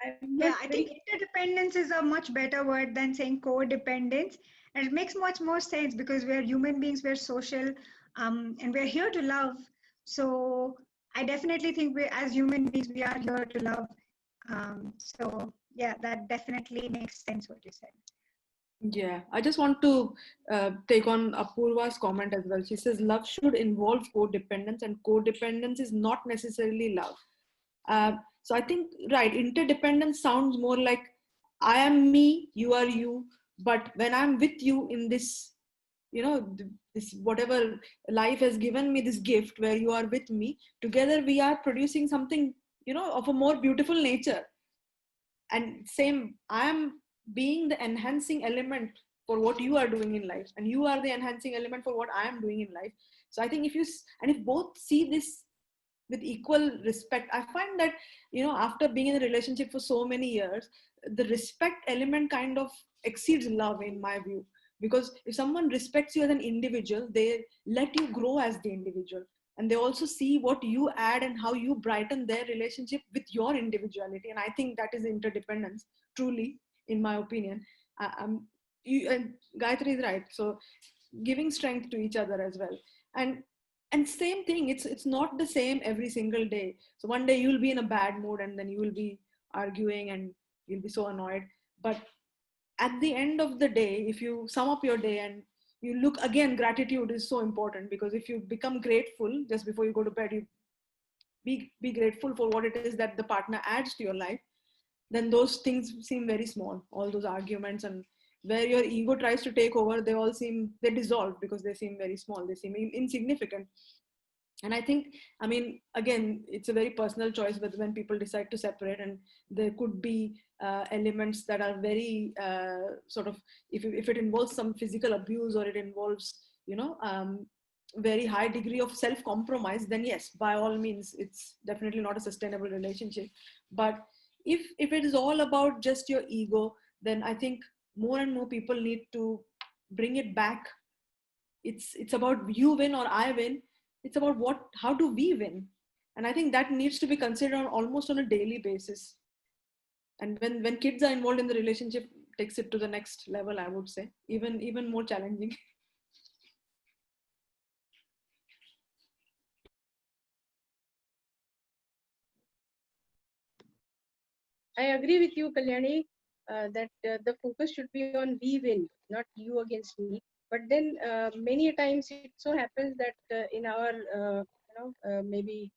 I'm not Yeah, I very. think interdependence is a much better word than saying codependence. And it makes much more sense because we're human beings, we're social, and we're here to love. So I definitely think we, as human beings, we are here to love. So yeah, that definitely makes sense what you said. Yeah, I just want to take on Apurva's comment as well. She says love should involve codependence, and codependence is not necessarily love. So I think, right, interdependence sounds more like I am me, you are you, but when I'm with you in this, this whatever life has given me, this gift where you are with me, together we are producing something, of a more beautiful nature. And same, I am being the enhancing element for what you are doing in life, and you are the enhancing element for what I am doing in life. So I think if both see this with equal respect, I find that, after being in a relationship for so many years, the respect element kind of exceeds love in my view. Because if someone respects you as an individual, they let you grow as the individual, and they also see what you add and how you brighten their relationship with your individuality. And I think that is interdependence, truly, in my opinion. And Gayatri is right. So giving strength to each other as well. And same thing, it's not the same every single day. So one day you'll be in a bad mood, and then you will be arguing and you'll be so annoyed. But at the end of the day, if you sum up your day and you look again, gratitude is so important, because if you become grateful just before you go to bed, you be grateful for what it is that the partner adds to your life, then those things seem very small. All those arguments and where your ego tries to take over, they dissolve, because they seem very small, they seem insignificant. And I think, I mean, again, it's a very personal choice whether when people decide to separate, and there could be elements that are very sort of, if it involves some physical abuse, or it involves, very high degree of self compromise, then yes, by all means, it's definitely not a sustainable relationship. But if it is all about just your ego, then I think more and more people need to bring it back. It's about you win or I win. It's about how do we win. And I think that needs to be considered almost on a daily basis. And when kids are involved in the relationship, takes it to the next level, I would say, even more challenging. I agree with you, Kalyani, that the focus should be on we win, not you against me. But then many times it so happens that in our, maybe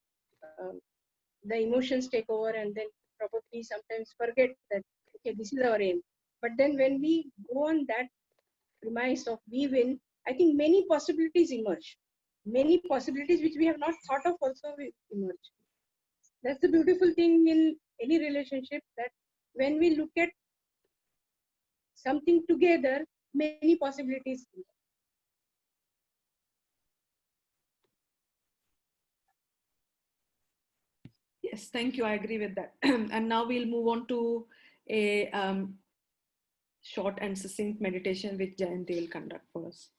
the emotions take over, and then probably sometimes forget that, okay, this is our aim. But then when we go on that premise of we win, I think many possibilities emerge. Many possibilities which we have not thought of also will emerge. That's the beautiful thing in any relationship, that when we look at something together, many possibilities. Yes, thank you. I agree with that. And now we'll move on to a short and succinct meditation which Jayanti will conduct for us.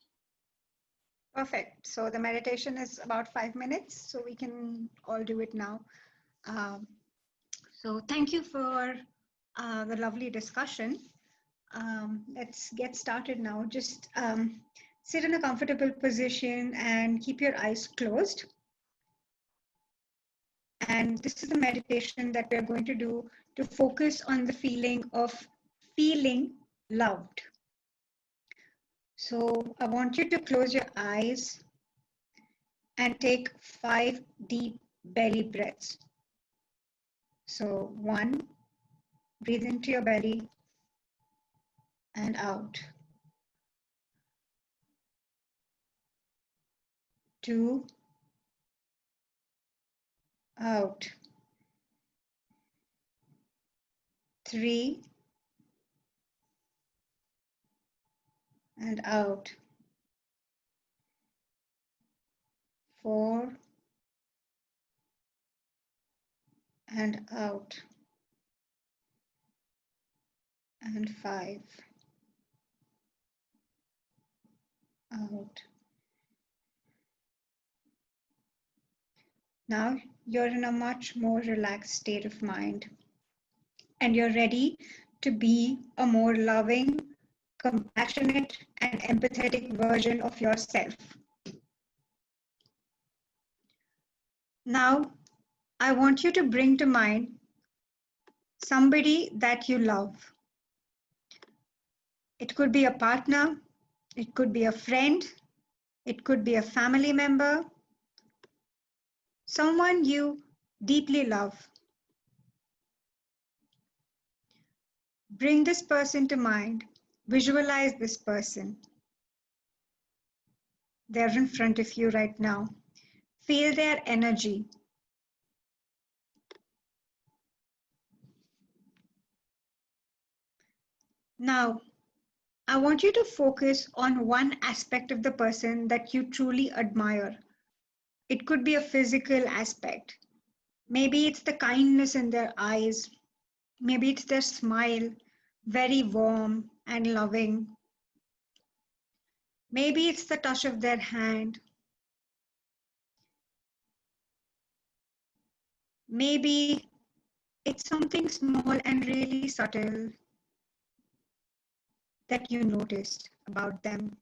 Perfect. So the meditation is about 5 minutes, so we can all do it now. So thank you for the lovely discussion. Let's get started now. Just sit in a comfortable position and keep your eyes closed. And this is a meditation that we're going to do to focus on the feeling of feeling loved. So I want you to close your eyes and take 5 deep belly breaths. So 1, breathe into your belly and out. 2, out. 3, and out. 4, and out. And 5, out. Now you're in a much more relaxed state of mind, and you're ready to be a more loving, compassionate, and empathetic version of yourself. Now, I want you to bring to mind somebody that you love. It could be a partner, it could be a friend, it could be a family member, someone you deeply love. Bring this person to mind. Visualize this person. They're in front of you right now. Feel their energy. Now, I want you to focus on one aspect of the person that you truly admire. It could be a physical aspect. Maybe it's the kindness in their eyes. Maybe it's their smile, very warm and loving. Maybe it's the touch of their hand. Maybe it's something small and really subtle that you noticed about them.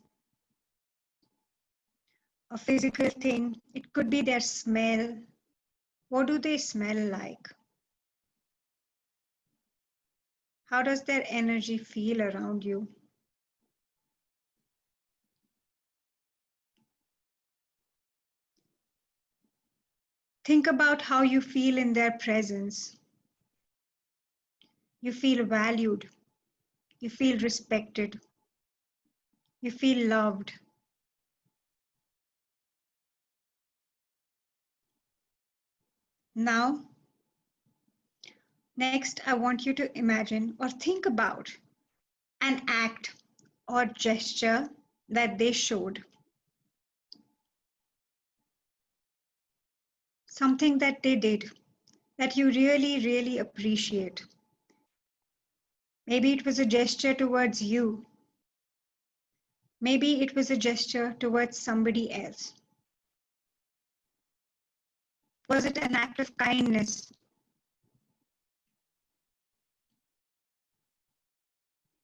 A physical thing, it could be their smell. What do they smell like? How does their energy feel around you? Think about how you feel in their presence. You feel valued. You feel respected. You feel loved. Now, next, I want you to imagine or think about an act or gesture that they showed. Something that they did that you really, really appreciate. Maybe it was a gesture towards you. Maybe it was a gesture towards somebody else. Was it an act of kindness?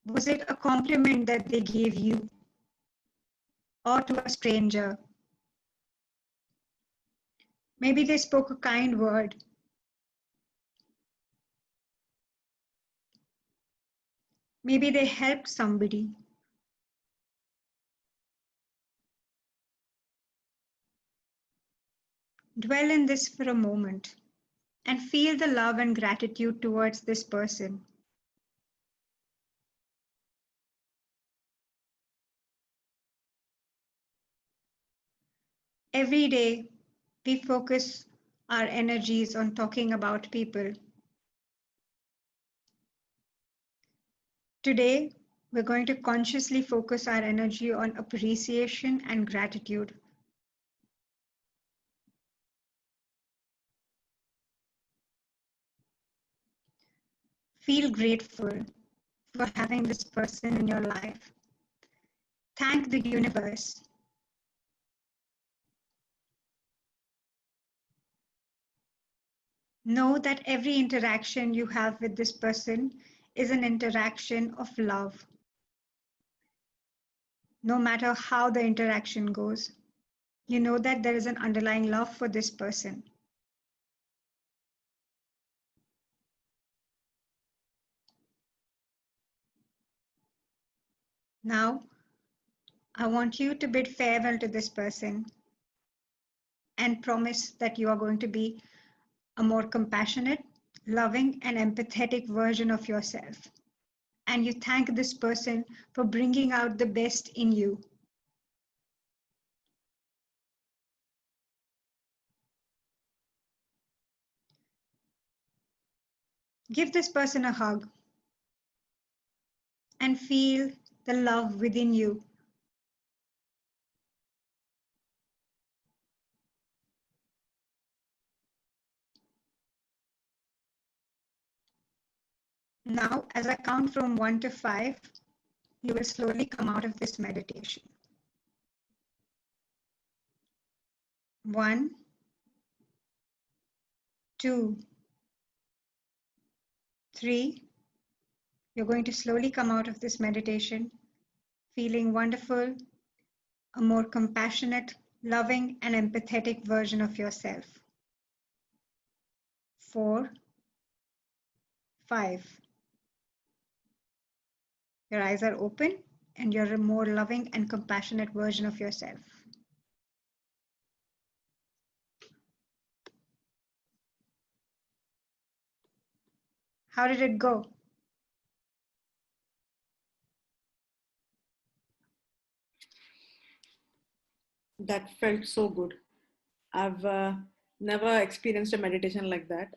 Was it a compliment that they gave you or to a stranger? Maybe they spoke a kind word. Maybe they helped somebody. Dwell in this for a moment and feel the love and gratitude towards this person. Every day, we focus our energies on talking about people. Today, We're going to consciously focus our energy on appreciation and gratitude. Feel grateful for having this person in your life. Thank the universe. Know that every interaction you have with this person is an interaction of love. No matter how the interaction goes, you know that there is an underlying love for this person. Now, I want you to bid farewell to this person and promise that you are going to be a more compassionate, loving, and empathetic version of yourself. And you thank this person for bringing out the best in you. Give this person a hug and feel the love within you. Now, as I count from 1 to 5, you will slowly come out of this meditation. 1, 2, 3. You're going to slowly come out of this meditation, feeling wonderful, a more compassionate, loving, and empathetic version of yourself. 4, 5. Your eyes are open and you're a more loving and compassionate version of yourself. How did it go? That felt so good. I've never experienced a meditation like that.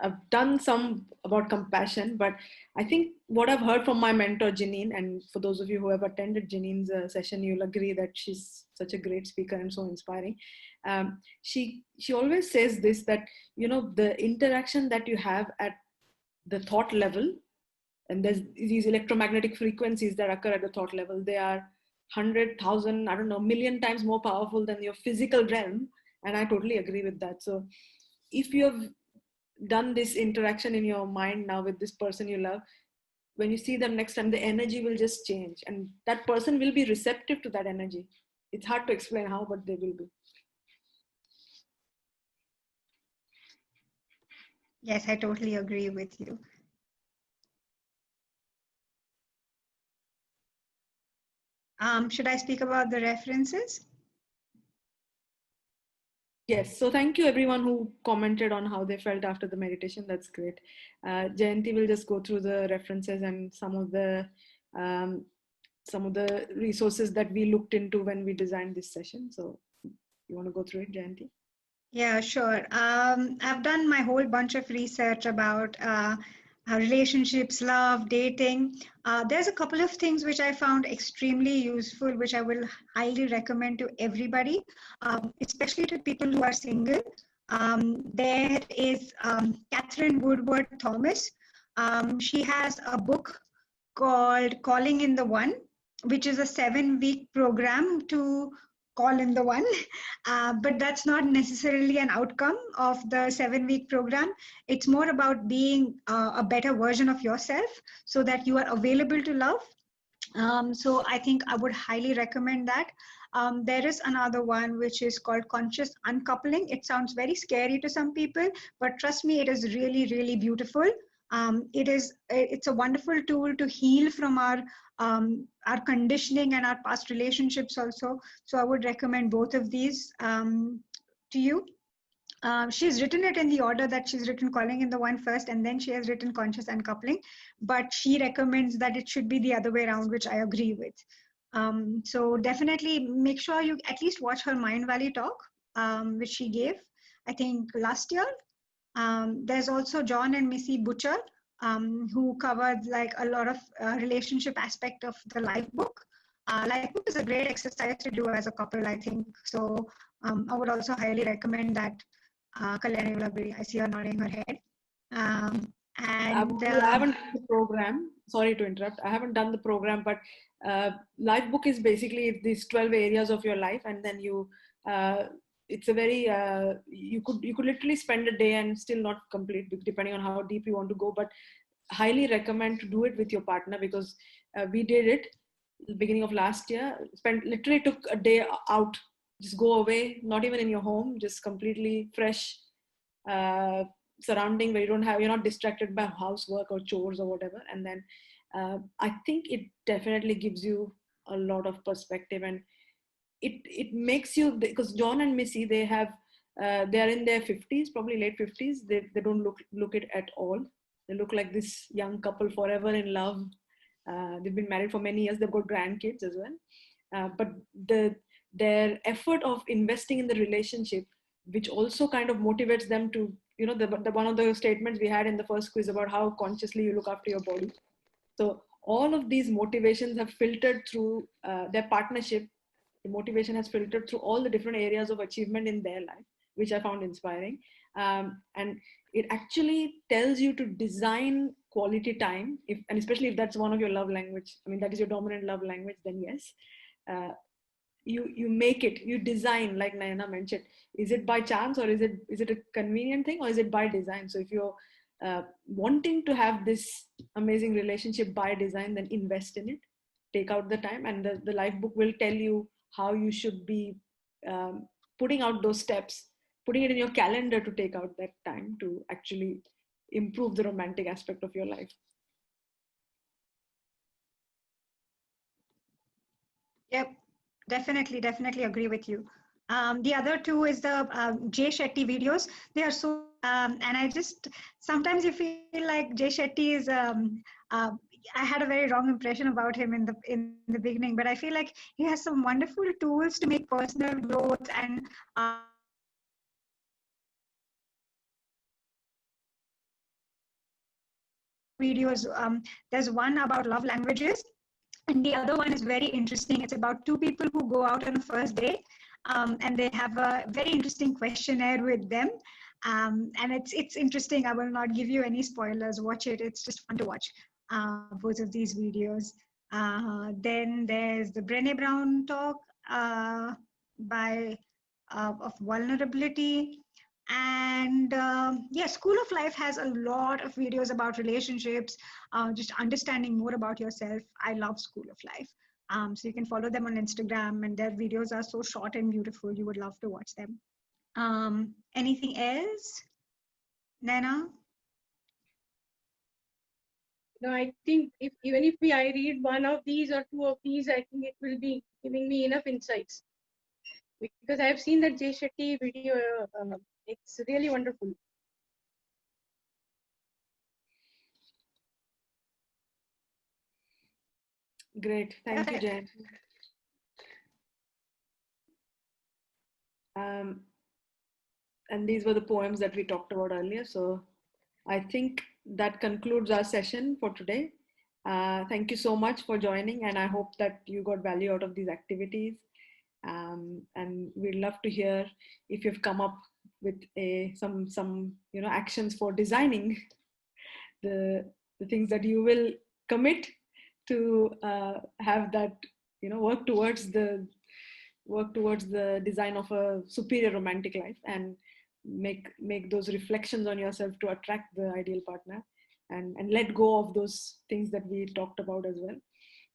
I've done some about compassion, but I think what I've heard from my mentor, Janine, and for those of you who have attended Janine's session, you'll agree that she's such a great speaker and so inspiring. She always says this, that, you know, the interaction that you have at the thought level, and there's these electromagnetic frequencies that occur at the thought level, they are 100,000, I don't know, million times more powerful than your physical realm. And I totally agree with that. So if you have done this interaction in your mind now with this person you love, when you see them next time, the energy will just change and that person will be receptive to that energy. It's hard to explain how, but they will be. Yes, I totally agree with you. Should I speak about the references? Yes, so thank you everyone who commented on how they felt after the meditation. That's great. Jayanti will just go through the references and some of the resources that we looked into when we designed this session. So you want to go through it, Jayanti? Yeah, sure. I've done my whole bunch of research about relationships, love, dating. There's a couple of things which I found extremely useful, which I will highly recommend to everybody, especially to people who are single. There is Catherine Woodward Thomas. She has a book called Calling in the One, which is a 7-week program to call in the one. But that's not necessarily an outcome of the 7-week program. It's more about being a better version of yourself so that you are available to love. So I think I would highly recommend that. There is another one which is called conscious uncoupling. It sounds very scary to some people, but trust me, it is really, really beautiful. It's a wonderful tool to heal from our conditioning and our past relationships also. So I would recommend both of these to you. She's written it in the order that she's written Calling in the One first, and then she has written Conscious Uncoupling, but she recommends that it should be the other way around, which I agree with. So definitely make sure you at least watch her Mind Valley talk, which she gave, I think, last year. There's also John and Missy Butcher. who covered like a lot of relationship aspect of the life book. Life book is a great exercise to do as a couple, I think. So I would also highly recommend that. Kalyani will agree. I see her nodding her head. And I haven't done the program. Sorry to interrupt. I haven't done the program, but life book is basically these 12 areas of your life, and then you. It's a very you could literally spend a day and still not complete, depending on how deep you want to go. But highly recommend to do it with your partner, because we did it beginning of last year. Literally took a day out, just go away, not even in your home, just completely fresh surrounding where you're not distracted by housework or chores or whatever. And then I think it definitely gives you a lot of perspective, and it makes you, because John and Missy, they are in their 50s, probably late 50s. They don't look it at all. They look like this young couple forever in love. They've been married for many years. They've got grandkids as well. But their effort of investing in the relationship, which also kind of motivates them to, the one of the statements we had in the first quiz about how consciously you look after your body. So all of these motivations have filtered through their partnership. The motivation has filtered through all the different areas of achievement in their life, which I found inspiring. And it actually tells you to design quality time, and especially if that's one of your love language. I mean, that is your dominant love language, then yes. You make it, you design, like Nayana mentioned. Is it by chance, or is it a convenient thing, or is it by design? So if you're wanting to have this amazing relationship by design, then invest in it, take out the time, and the life book will tell you how you should be putting out those steps, putting it in your calendar to take out that time to actually improve the romantic aspect of your life. Yep, definitely agree with you. The other two is the Jay Shetty videos. They are so, and I just, sometimes you feel like Jay Shetty is, I had a very wrong impression about him in the beginning, but I feel like he has some wonderful tools to make personal growth and videos. There's one about love languages, and the other one is very interesting. It's about two people who go out on a first date, and they have a very interesting questionnaire with them. And it's interesting. I will not give you any spoilers. Watch it. It's just fun to watch both of these videos. Then there's the Brené Brown talk by of vulnerability. And yeah, School of Life has a lot of videos about relationships, just understanding more about yourself. I love School of Life. So you can follow them on Instagram, and their videos are so short and beautiful. You would love to watch them. Anything else, Nana? No, I think even if I read one of these or two of these, I think it will be giving me enough insights. Because I have seen that Jay Shetty video. It's really wonderful. Great. Thank you, Jen. And these were the poems that we talked about earlier. So I think that concludes our session for today. Thank you so much for joining, and I hope that you got value out of these activities. And we'd love to hear if you've come up with some actions for designing the things that you will commit to have that work towards the design of a superior romantic life, and make those reflections on yourself to attract the ideal partner, and let go of those things that we talked about as well,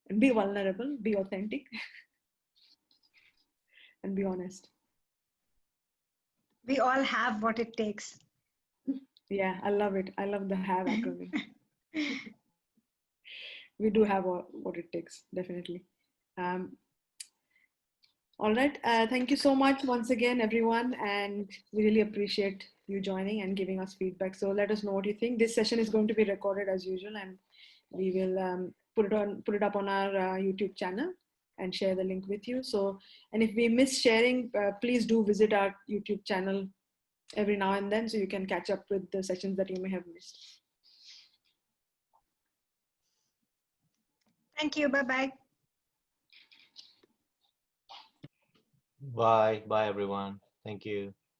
and be vulnerable, be authentic, and be honest. We all have what it takes. Yeah, I love it. I love the HAVE acronym. We do have what it takes, definitely. All right. Thank you so much once again, everyone. And we really appreciate you joining and giving us feedback. So let us know what you think. This session is going to be recorded as usual, and we will put it up on our YouTube channel and share the link with you. So, and if we miss sharing, please do visit our YouTube channel every now and then, so you can catch up with the sessions that you may have missed. Thank you. Bye-bye. Bye. Bye, everyone. Thank you.